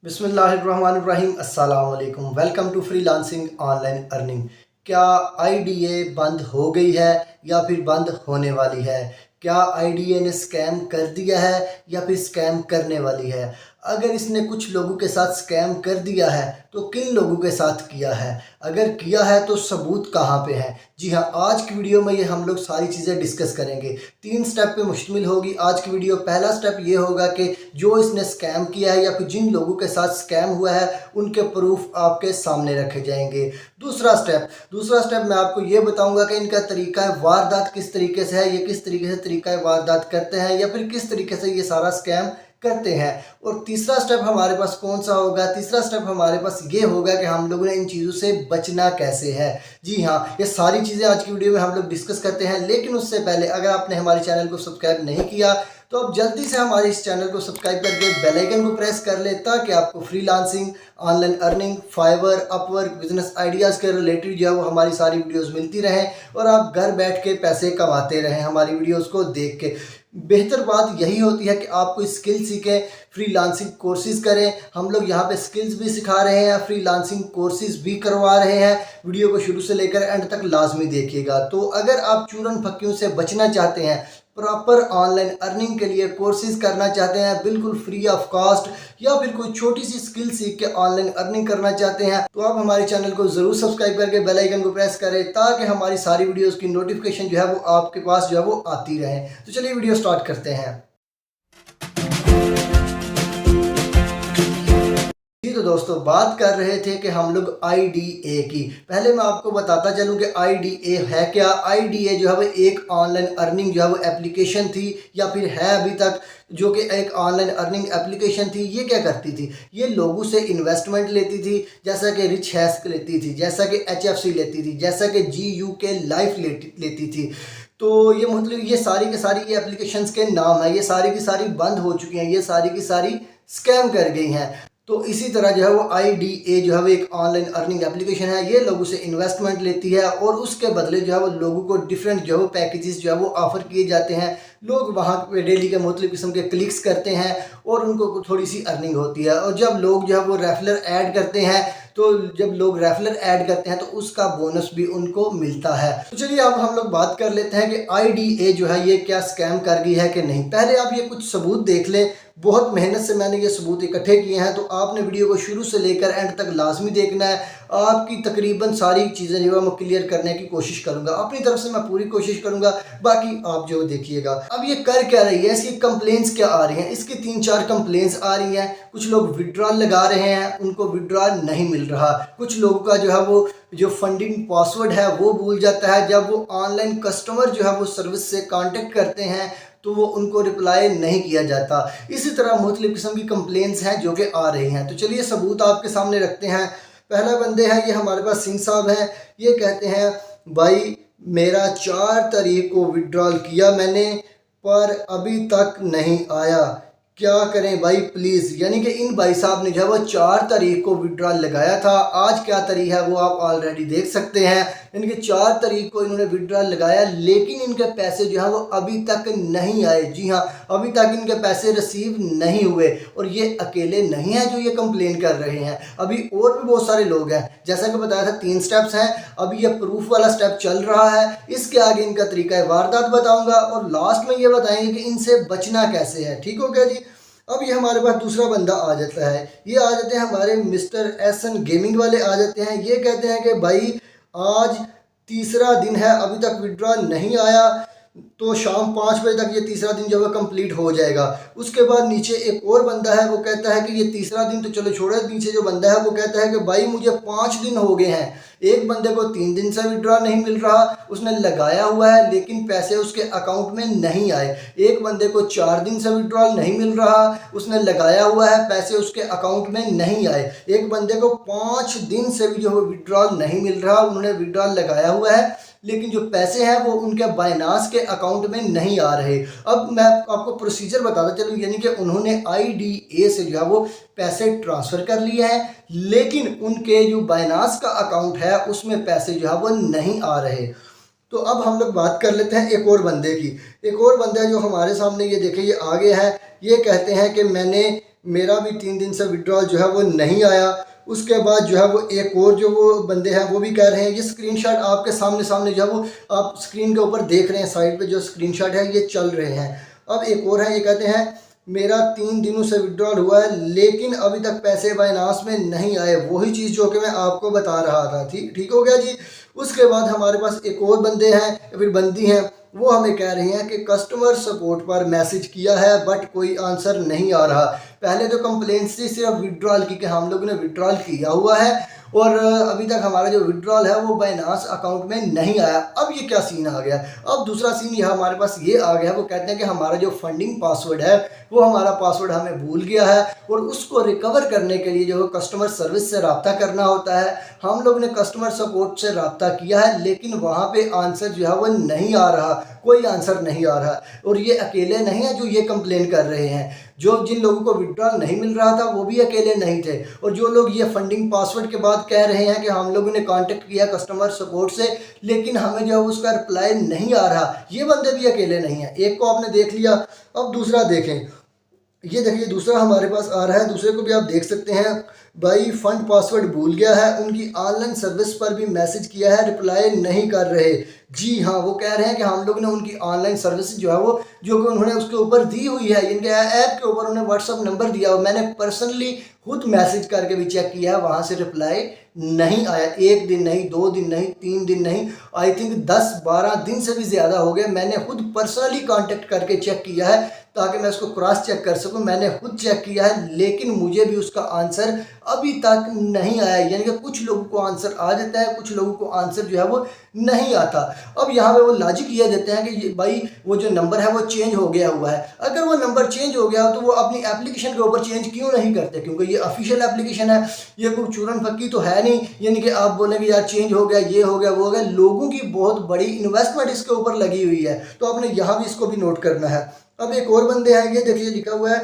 बिस्मिल्लाहिर्रहमानिर्रहीम अस्सलाम वालेकुम। Welcome to freelancing online earning. क्या आईडीए बंद हो गई है या फिर बंद होने वाली है? क्या आईडीए ने स्कैम कर दिया है या फिर स्कैम करने वाली है? अगर इसने कुछ लोगों के साथ स्कैम कर दिया है तो किन लोगों के साथ किया है? अगर किया है तो सबूत कहाँ पे है? जी हाँ, आज की वीडियो में ये हम लोग सारी चीज़ें डिस्कस करेंगे। 3 स्टेप पे मुश्तमिल होगी आज की वीडियो। पहला स्टेप ये होगा कि जो इसने स्कैम किया है या फिर जिन लोगों के साथ स्कैम हुआ है उनके प्रूफ आपके सामने रखे जाएंगे। दूसरा स्टेप मैं आपको ये बताऊंगा कि इनका तरीका वारदात किस तरीके से है, ये किस तरीके से तरीका वारदात करते हैं या फिर किस तरीके से ये सारा स्कैम करते हैं। और तीसरा स्टेप हमारे पास कौन सा होगा? तीसरा स्टेप हमारे पास ये होगा कि हम लोगों ने इन चीज़ों से बचना कैसे है। जी हाँ, ये सारी चीज़ें आज की वीडियो में हम लोग डिस्कस करते हैं। लेकिन उससे पहले अगर आपने हमारे चैनल को सब्सक्राइब नहीं किया तो आप जल्दी से हमारे इस चैनल को सब्सक्राइब करके बेल आइकन को प्रेस कर ले, ताकि आपको freelancing, online earning, Fiverr, Upwork, business ideas के रिलेटेड जो है वो हमारी सारी वीडियोस मिलती रहें और आप घर बैठ के पैसे कमाते रहें हमारी वीडियोस को देख के। बेहतर बात यही होती है कि आप कोई स्किल सीखें, फ्रीलांसिंग कोर्सेज करें। हम लोग यहाँ पे स्किल्स भी सिखा रहे हैं, फ्रीलांसिंग कोर्सेज भी करवा रहे हैं। वीडियो को शुरू से लेकर एंड तक लाजमी देखिएगा। तो अगर आप चूरन फक्कियों से बचना चाहते हैं, प्रॉपर ऑनलाइन अर्निंग के लिए कोर्सेज करना चाहते हैं बिल्कुल फ्री ऑफ कॉस्ट, या फिर कोई छोटी सी स्किल सीख के ऑनलाइन अर्निंग करना चाहते हैं, तो आप हमारे चैनल को ज़रूर सब्सक्राइब करके बेल आइकन को प्रेस करें, ताकि हमारी सारी वीडियोस की नोटिफिकेशन जो है वो आपके पास जो है वो आती रहे। तो चलिए वीडियो स्टार्ट करते हैं। जी तो दोस्तों, बात कर रहे थे कि हम लोग आईडीए की। पहले मैं आपको बताता चलूं कि आईडीए है क्या। आईडीए जो है वो एक ऑनलाइन अर्निंग जो है वो एप्लीकेशन थी, या फिर है अभी तक, जो कि एक ऑनलाइन अर्निंग एप्लीकेशन थी। ये क्या करती थी? ये लोगों से इन्वेस्टमेंट लेती थी, जैसा कि रिच हैस्क लेती थी, जैसा कि एचएफसी लेती थी, जैसा कि जीयूके लाइफ लेती थी। तो ये मतलब ये सारी की सारी ये एप्लीकेशंस के नाम है, ये सारी की सारी बंद हो चुकी हैं, ये सारी की सारी स्कैम कर गई हैं। तो इसी तरह जो है वो आईडीए जो है वो एक ऑनलाइन अर्निंग एप्लीकेशन है। ये लोगों से इन्वेस्टमेंट लेती है और उसके बदले जो है वो लोगों को डिफरेंट जो है वो पैकेजेस जो है वो ऑफर किए जाते हैं। लोग वहाँ पे डेली के मुख्तलिफ किस्म के क्लिक्स करते हैं और उनको थोड़ी सी अर्निंग होती है। और जब लोग जो है वो रेफरल ऐड करते हैं, तो जब लोग रेफरल ऐड करते हैं तो उसका बोनस भी उनको मिलता है। तो चलिए अब हम लोग बात कर लेते हैं कि आईडीए जो है ये क्या स्कैम कर गई है कि नहीं। पहले आप ये कुछ सबूत देख लें। बहुत मेहनत से मैंने ये सबूत इकट्ठे किए हैं, तो आपने वीडियो को शुरू से लेकर एंड तक लाजमी देखना है। आपकी तकरीबन सारी चीज़ें जो है मैं क्लियर करने की कोशिश करूंगा, अपनी तरफ से मैं पूरी कोशिश करूंगा, बाकी आप जो देखिएगा। अब ये कर क्या रही है, इसकी कंप्लेंट्स क्या आ रही हैं? इसकी 3-4 कंप्लेंट्स आ रही हैं। कुछ लोग विड्रॉल लगा रहे हैं, उनको विड्रॉल नहीं मिल रहा। कुछ लोगों का जो है वो जो फंडिंग पासवर्ड है वो भूल जाता है। जब वो ऑनलाइन कस्टमर जो है वो सर्विस से कांटेक्ट करते हैं तो वो उनको रिप्लाई नहीं किया जाता। इसी तरह मुख्तलिफ किस्म की कंप्लेंट्स हैं जो कि आ रही हैं। तो चलिए सबूत आपके सामने रखते हैं। पहला बंदे हैं, ये हमारे पास सिंह साहब हैं। ये कहते हैं भाई मेरा 4 तारीख को विड्रॉल किया मैंने, पर अभी तक नहीं आया, क्या करें भाई प्लीज़। यानी कि इन भाई साहब ने जो है वो 4 तारीख को विड्रॉल लगाया था। आज क्या तारीख है वो आप ऑलरेडी देख सकते हैं। यानी कि 4 तारीख को इन्होंने विड्रॉल लगाया, लेकिन इनके पैसे जो है वो अभी तक नहीं आए। जी हाँ, अभी तक इनके पैसे रिसीव नहीं हुए। और ये अकेले नहीं हैं जो ये कंप्लेन कर रहे हैं, अभी और भी बहुत सारे लोग हैं। जैसा कि बताया था 3 स्टेप्स हैं, अभी ये प्रूफ वाला स्टेप चल रहा है। इसके आगे इनका तरीका वारदात बताऊंगा और लास्ट में ये बताएंगे कि इनसे बचना कैसे है। ठीक हो गया जी। अब ये हमारे पास दूसरा बंदा आ जाता है। ये आ जाते हैं हमारे मिस्टर एसन गेमिंग वाले आ जाते हैं। ये कहते हैं कि भाई आज तीसरा दिन है, अभी तक विड्रॉल नहीं आया, तो शाम 5 बजे तक ये तीसरा दिन जो है कंप्लीट हो जाएगा। उसके बाद नीचे एक और बंदा है, वो कहता है कि ये तीसरा दिन तो चलो छोड़ो, नीचे जो बंदा है वो कहता है कि भाई मुझे 5 दिन हो गए हैं। एक बंदे को 3 दिन से विड्रॉ नहीं मिल रहा, उसने लगाया हुआ है लेकिन पैसे उसके अकाउंट में नहीं आए। एक बंदे को 4 दिन से विड्रॉल नहीं मिल रहा, उसने लगाया हुआ है, पैसे उसके अकाउंट में नहीं आए। एक बंदे को 5 दिन से भी जो विड्रॉल नहीं मिल रहा, उन्होंने विड्रॉल लगाया हुआ है लेकिन जो पैसे हैं वो उनके बाइनास के अकाउंट में नहीं आ रहे। अब मैं आपको प्रोसीजर बताता चलूँ, यानी कि उन्होंने आईडीए से जो है वो पैसे ट्रांसफ़र कर लिए हैं, लेकिन उनके जो बाइनास का अकाउंट है उसमें पैसे जो है वो नहीं आ रहे। तो अब हम लोग बात कर लेते हैं एक और बंदे की। एक और बंदा जो हमारे सामने ये देखे ये आगे है। ये कहते हैं कि मैंने मेरा भी 3 दिन से विड्रॉल जो है वो नहीं आया। उसके बाद जो है वो एक और जो वो बंदे हैं वो भी कह रहे हैं, ये स्क्रीनशॉट आपके सामने सामने जो है वो आप स्क्रीन के ऊपर देख रहे हैं, साइड पे जो स्क्रीनशॉट है ये चल रहे हैं। अब एक और है, ये कहते हैं मेरा 3 दिनों से विड्रॉल हुआ है लेकिन अभी तक पैसे बाइनांस में नहीं आए। वही चीज़ जो कि मैं आपको बता रहा था। ठीक हो गया जी। उसके बाद हमारे पास एक और बंदे हैं या फिर बंदी हैं, वो हमें कह रही हैं कि कस्टमर सपोर्ट पर मैसेज किया है बट कोई आंसर नहीं आ रहा। पहले तो कंप्लेंट थी सिर्फ विड्रॉल की कि हम लोगों ने विड्रॉल किया हुआ है और अभी तक हमारा जो विड्रॉल है वो बाइनांस अकाउंट में नहीं आया। अब ये क्या सीन आ गया? अब दूसरा सीन यह हमारे पास ये आ गया, वो कहते हैं कि हमारा जो फंडिंग पासवर्ड है वो हमारा पासवर्ड हमें भूल गया है और उसको रिकवर करने के लिए जो कस्टमर सर्विस से रब्ता करना होता है। हम लोग ने कस्टमर सपोर्ट से रब्ता किया है लेकिन वहाँ पे आंसर जो है वो नहीं आ रहा, कोई आंसर नहीं आ रहा। और ये अकेले नहीं है जो ये कंप्लेन कर रहे हैं, जो जिन लोगों को विड्रॉल नहीं मिल रहा था वो भी अकेले नहीं थे। और जो लोग ये फंडिंग पासवर्ड के बाद कह रहे हैं कि हम लोगों ने कांटेक्ट किया कस्टमर सपोर्ट से लेकिन हमें जो है उसका रिप्लाई नहीं आ रहा, ये बंदे भी अकेले नहीं हैं। एक को आपने देख लिया, अब दूसरा देखें। ये देखिए दूसरा हमारे पास आ रहा है, दूसरे को भी आप देख सकते हैं। भाई फंड पासवर्ड भूल गया है, उनकी ऑनलाइन सर्विस पर भी मैसेज किया है, रिप्लाई नहीं कर रहे। जी हाँ, वो कह रहे हैं कि हम लोग ने उनकी ऑनलाइन सर्विस जो है वो जो कि उन्होंने उसके ऊपर दी हुई है, इनके ऐप के ऊपर उन्हें व्हाट्सअप नंबर दिया हुआ, मैंने पर्सनली खुद मैसेज करके भी चेक किया है, वहाँ से रिप्लाई नहीं आया। 1 दिन नहीं, 2 दिन नहीं, 3 दिन नहीं, आई थिंक 10-12 दिन से भी ज़्यादा हो गए। मैंने खुद पर्सनली कांटेक्ट करके चेक किया है ताकि मैं उसको क्रॉस चेक कर सकूं। मैंने खुद चेक किया है लेकिन मुझे भी उसका आंसर अभी तक नहीं आया। यानी कि कुछ लोगों को आंसर आ जाता है, कुछ लोगों को आंसर जो है वो नहीं आता। अब यहाँ पे वो लॉजिक ये देते हैं कि ये भाई वो जो नंबर है वो चेंज हो गया हुआ है। अगर वो नंबर चेंज हो गया हो तो वो अपनी एप्लीकेशन के ऊपर चेंज क्यों नहीं करते? क्योंकि ये ऑफिशियल एप्लीकेशन है, ये कोई चूरन फक्की तो है नहीं। यानी कि आप बोलेंगे यार चेंज हो गया, ये हो गया, वो हो गया। लोगों की बहुत बड़ी इन्वेस्टमेंट इसके ऊपर लगी हुई है, तो आपने यहाँ भी इसको भी नोट करना है। अब एक और बंदे हैं, ये देखिए लिखा हुआ है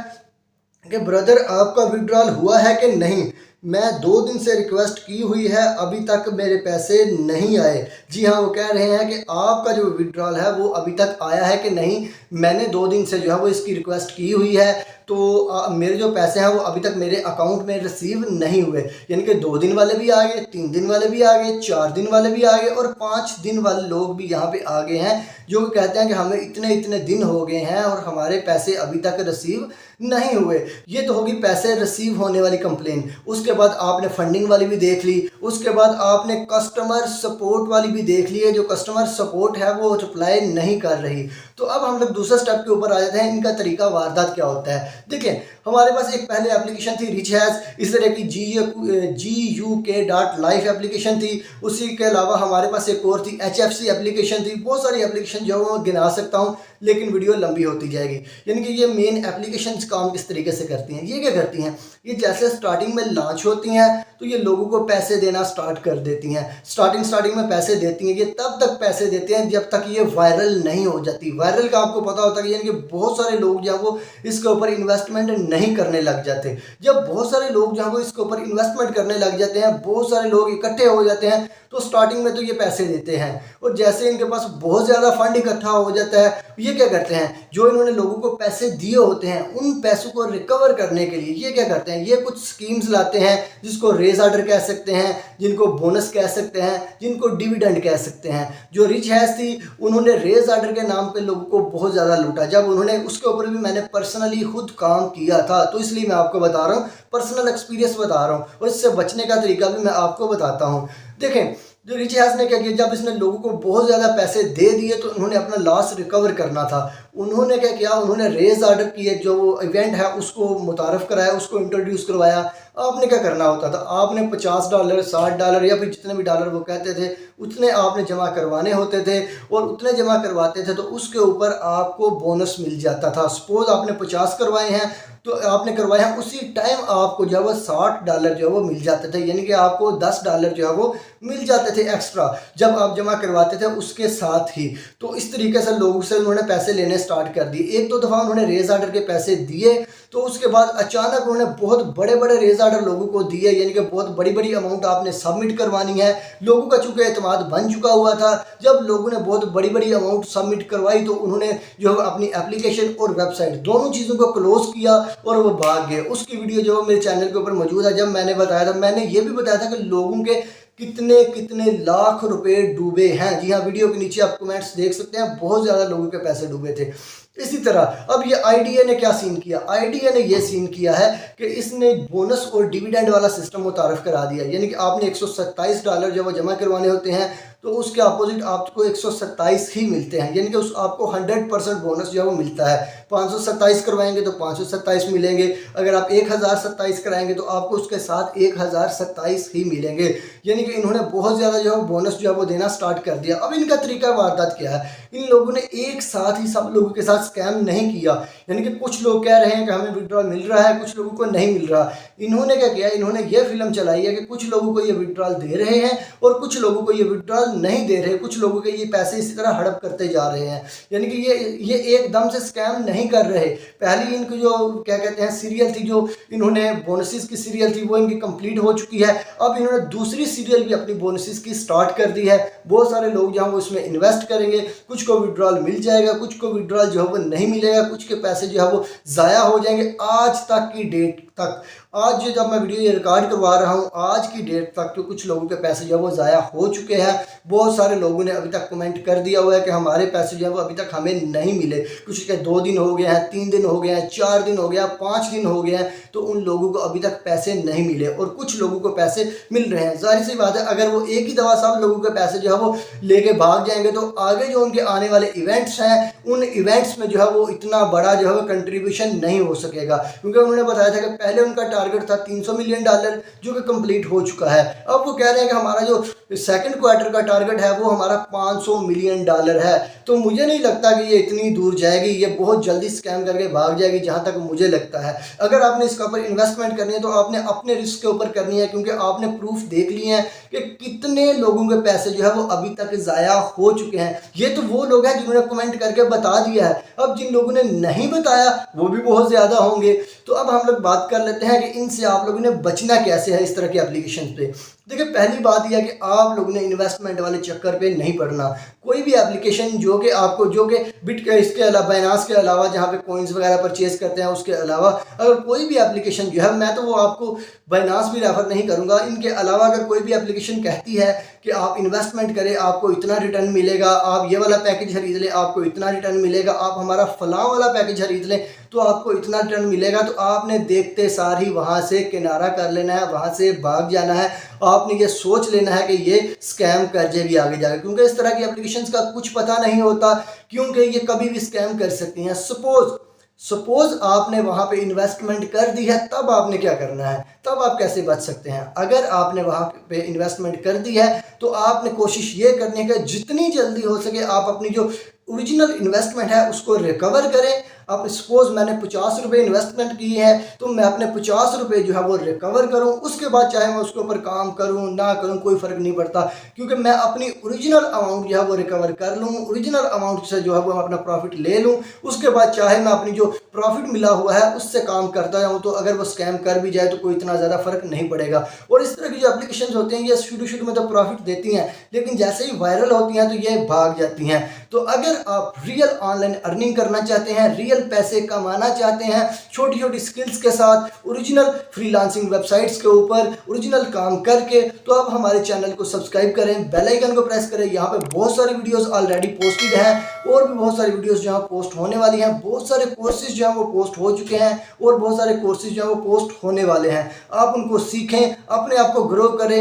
कि ब्रदर आपका विड्रॉल हुआ है कि नहीं, मैं 2 दिन से रिक्वेस्ट की हुई है, अभी तक मेरे पैसे नहीं आए। जी हाँ, वो कह रहे हैं कि आपका जो विड्रॉल है वो अभी तक आया है कि नहीं। मैंने 2 दिन से जो है वो इसकी रिक्वेस्ट की हुई है, तो मेरे जो पैसे हैं वो अभी तक मेरे अकाउंट में रिसीव नहीं हुए। यानी कि 2 दिन वाले भी आ गए, 3 दिन वाले भी आ गए, 4 दिन वाले भी आ गए और 5 दिन वाले लोग भी यहाँ पे आ गए हैं जो कहते हैं कि हमें इतने इतने दिन हो गए हैं और हमारे पैसे अभी तक रिसीव नहीं हुए। ये तो होगी पैसे रिसीव होने वाली कंप्लेन। उसके बाद आपने फंडिंग वाली भी देख ली, उसके बाद आपने कस्टमर सपोर्ट वाली भी देख ली है, जो कस्टमर सपोर्ट है वो रिप्लाई नहीं कर रही। तो अब हम लोग दूसरे स्टेप के ऊपर आ जाते हैं, इनका तरीका वारदात क्या होता है। देखिए हमारे पास एक पहले एप्लीकेशन थी रिच हैज़, इस तरह की GUK.life एप्लीकेशन थी। उसी के अलावा हमारे पास एक और थी HFC एप्लीकेशन थी। बहुत सारी एप्लीकेशन जो मैं गिना सकता हूँ लेकिन वीडियो लंबी होती जाएगी। यानी कि ये मेन एप्लीकेशंस काम किस तरीके से करती हैं, ये क्या करती हैं, ये जैसे स्टार्टिंग में लॉन्च होती हैं तो ये लोगों को पैसे देना स्टार्ट कर देती हैं। स्टार्टिंग में पैसे देती हैं, ये तब तक पैसे देते हैं जब तक ये वायरल नहीं हो जाती। वायरल का आपको पता होता है, यानी कि बहुत सारे लोग जो है वो इसके ऊपर इन्वेस्टमेंट नहीं करने लग जाते। जब बहुत सारे लोग जो है वो इसके ऊपर इन्वेस्टमेंट करने लग जाते हैं, बहुत सारे लोग इकट्ठे हो जाते हैं, तो स्टार्टिंग में तो ये पैसे देते हैं और जैसे इनके पास बहुत ज़्यादा फंड इकट्ठा हो जाता है, ये क्या करते हैं, जो इन्होंने लोगों को पैसे दिए होते हैं उन पैसों को रिकवर करने के लिए ये क्या करते हैं, ये कुछ स्कीम्स लाते हैं जिसको रेज ऑर्डर कह सकते हैं, जिनको बोनस कह सकते हैं, जिनको डिविडेंड कह सकते हैं। जो रिच हैज़ थी उन्होंने रेज ऑर्डर के नाम पे लोगों को बहुत ज़्यादा लूटा। जब उन्होंने उसके ऊपर भी मैंने पर्सनली खुद काम किया था, तो इसलिए मैं आपको बता रहा हूँ, पर्सनल एक्सपीरियंस बता रहा हूँ और इससे बचने का तरीका भी मैं आपको बताता हूँ। देखें जो रिच हैज़ ने क्या किया, जब इसने लोगों को बहुत ज़्यादा पैसे दे दिए तो उन्होंने अपना लॉस रिकवर करना था। उन्होंने क्या किया, उन्होंने रेज ऑर्डर किए, जो वो इवेंट है उसको मुतारफ़ कराया, उसको इंट्रोड्यूस करवाया। आपने क्या करना होता था, आपने $50 $60 या फिर जितने भी डॉलर वो कहते थे उतने आपने जमा करवाने होते थे और उतने जमा करवाते थे तो उसके ऊपर आपको बोनस मिल जाता था। सपोज़ आपने 50 करवाए हैं तो आपने करवाए हैं, उसी टाइम आपको जो है वो $60 जो है वो मिल जाते थे, यानी कि आपको $10 जो है वो मिल जाते थे एक्स्ट्रा जब आप जमा करवाते थे उसके साथ ही। तो इस तरीके से लोगों से उन्होंने पैसे लेने स्टार्ट कर दिए। एक तो दफ़ा उन्होंने रेज आर्डर के पैसे दिए, तो उसके बाद अचानक उन्होंने बहुत बड़े बड़े रेज आर्डर लोगों को दिए, यानी कि बहुत बड़ी बड़ी अमाउंट आपने सबमिट करवानी है। लोगों का चूँकि एतमाद बन चुका हुआ था, जब लोगों ने बहुत बड़ी बड़ी अमाउंट सबमिट करवाई तो उन्होंने जो है अपनी एप्लीकेशन और वेबसाइट दोनों चीज़ों को क्लोज किया और वो भाग गए। उसकी वीडियो जो मेरे चैनल के ऊपर मौजूद है। जब मैंने बताया था, मैंने ये भी बताया था कि लोगों के कितने कितने लाख रुपए डूबे हैं। जी हाँ, वीडियो के नीचे आप कमेंट्स देख सकते हैं, बहुत ज़्यादा लोगों के पैसे डूबे थे। इसी तरह अब ये आईडीए ने क्या सीन किया, आईडीए ने ये सीन किया है कि इसने बोनस और डिविडेंड वाला सिस्टम मुतारफ करा दिया। यानी कि आपने $127 जब वो जमा करवाने होते हैं तो उसके अपोजिट आपको 127 ही मिलते हैं, यानी कि उस आपको 100% बोनस जो है वो मिलता है। 527 करवाएंगे तो 527 मिलेंगे, अगर आप 1027 कराएंगे तो आपको उसके साथ 1027 ही मिलेंगे। यानी कि इन्होंने बहुत ज़्यादा जो है बोनस जो है वो देना स्टार्ट कर दिया। अब इनका तरीका वारदात क्या है, इन लोगों ने एक साथ ही सब लोगों के साथ स्कैम नहीं किया। यानी कि कुछ लोग कह रहे हैं कि हमें विड्रॉल मिल रहा है, कुछ लोगों को नहीं मिल रहा। इन्होंने क्या किया, इन्होंने ये फिल्म चलाई है कि कुछ लोगों को ये विड्रॉल दे रहे हैं और कुछ लोगों को ये विड्रॉल नहीं दे रहे, कुछ लोगों के ये पैसे इसी तरह हड़प करते जा रहे हैं। यानी कि ये एकदम से स्कैम नहीं कर रहे। पहली इनकी जो क्या कहते हैं सीरियल थी, जो इन्होंने बोनसेस की सीरियल थी, वो इनकी कंप्लीट हो चुकी है। अब इन्होंने दूसरी सीरियल भी अपनी बोनसेस की स्टार्ट कर दी है। बहुत सारे लोग जो हैं वो इसमें इन्वेस्ट करेंगे, कुछ को विड्रॉल मिल जाएगा, कुछ को विड्रॉल जो है वो नहीं मिलेगा, कुछ के पैसे जो है वो ज़ाया हो जाएंगे। आज तक की डेट तक, आज जब मैं वीडियो ये रिकॉर्ड करवा रहा हूँ, आज की डेट तक तो कुछ लोगों के पैसे जो है वो ज़ाया हो चुके हैं। बहुत सारे लोगों ने अभी तक कमेंट कर दिया हुआ है कि हमारे पैसे जो है वो अभी तक हमें नहीं मिले। कुछ के 2 दिन हो गए हैं, 3 दिन हो गए हैं, 4 दिन हो गया, 5 दिन हो गए हैं, तो उन लोगों को अभी तक पैसे नहीं मिले और कुछ लोगों को पैसे मिल रहे हैं। जाहिर सी बात है, अगर वो एक ही दफ़ा सब लोगों के पैसे जो है वो लेके भाग जाएंगे तो आगे जो उनके आने वाले इवेंट्स हैं, उन इवेंट्स में जो है वो इतना बड़ा जो है वो कंट्रीब्यूशन नहीं हो सकेगा। क्योंकि उन्होंने बताया था कि पहले उनका टारगेट था $300 मिलियन, जो कि कंप्लीट हो चुका है। अब वो कह रहे हैं कि हमारा जो सेकंड क्वार्टर का टारगेट है वो हमारा $500 मिलियन है। तो मुझे नहीं लगता कि ये इतनी दूर जाएगी, ये बहुत जल्दी स्कैम करके भाग जाएगी, जहाँ तक मुझे लगता है। अगर आपने इसके ऊपर इन्वेस्टमेंट करनी है तो आपने अपने रिस्क के ऊपर करनी है, क्योंकि आपने प्रूफ देख लिए हैं कि कितने लोगों के पैसे जो है वो अभी तक ज़ाया हो चुके हैं। ये तो वो लोग हैं जिन्होंने कमेंट करके बता दिया है, अब जिन लोगों ने नहीं बताया वो भी बहुत ज़्यादा होंगे। तो अब हम लोग बात कर लेते हैं कि इनसे आप लोगों ने बचना कैसे है इस तरह की एप्लीकेशन पे। देखिए, पहली बात यह है कि आप लोगों ने इन्वेस्टमेंट वाले चक्कर पे नहीं पड़ना। कोई भी एप्लीकेशन जो कि बिट इसके अलावा बाइनांस के अलावा जहाँ पे कॉइन्स वगैरह परचेज करते हैं, उसके अलावा अगर कोई भी एप्लीकेशन जो है, मैं तो वो आपको बाइनांस भी रेफर नहीं करूँगा, इनके अलावा अगर कोई भी एप्लीकेशन कहती है कि आप इन्वेस्टमेंट करें आपको इतना रिटर्न मिलेगा, आप ये वाला पैकेज खरीद लें आपको इतना रिटर्न मिलेगा, आप हमारा फलां वाला पैकेज खरीद लें तो आपको इतना रिटर्न मिलेगा, तो आपने देखते सार ही वहाँ से किनारा कर लेना है, वहाँ से भाग जाना है। आपने ये सोच लेना है कि ये स्कैम कर जाएगी आगे जाकर, क्योंकि इस तरह की एप्लीकेशंस का कुछ पता नहीं होता, क्योंकि ये कभी भी स्कैम कर सकती हैं। सपोज आपने वहाँ पे इन्वेस्टमेंट कर दी है, तब आपने क्या करना है, तब आप कैसे बच सकते हैं। अगर आपने वहाँ पे इन्वेस्टमेंट कर दी है तो आपने कोशिश ये करनी है कि जितनी जल्दी हो सके आप अपनी जो ओरिजिनल इन्वेस्टमेंट है उसको रिकवर करें। अब सपोज मैंने 50 रुपये इन्वेस्टमेंट की है तो मैं अपने 50 रुपये जो है वो रिकवर करूं, उसके बाद चाहे मैं उसके ऊपर काम करूं ना करूं कोई फ़र्क नहीं पड़ता, क्योंकि मैं अपनी ओरिजिनल अमाउंट जो है वो रिकवर कर लूँ, ओरिजिनल अमाउंट से जो है वो अपना प्रॉफिट ले लूँ। उसके बाद चाहे मैं अपनी जो प्रॉफिट मिला हुआ है उससे काम करता जाऊँ, तो अगर वो स्कैम कर भी जाए तो कोई इतना ज़्यादा फ़र्क नहीं पड़ेगा। और इस तरह की जो एप्लीकेशन होती हैं ये शुरू में तो प्रॉफिट देती हैं, लेकिन जैसे ही वायरल होती हैं तो ये भाग जाती हैं। तो अगर आप रियल ऑनलाइन अर्निंग करना चाहते हैं, रियल पैसे कमाना चाहते हैं, छोटी छोटी स्किल्स के साथ ओरिजिनल फ्रीलांसिंग वेबसाइट्स के ऊपर ओरिजिनल काम करके, तो आप हमारे चैनल को सब्सक्राइब करें, बेल आइकन को प्रेस करें। यहाँ पे बहुत सारी वीडियोस ऑलरेडी पोस्टेड हैं और भी बहुत सारी वीडियोस जो है पोस्ट होने वाली हैं। बहुत सारे कोर्सेज जो हैं वो पोस्ट हो चुके हैं और बहुत सारे कोर्सेज जो हैं वो पोस्ट होने वाले हैं। आप उनको सीखें, अपने आप को ग्रो करें।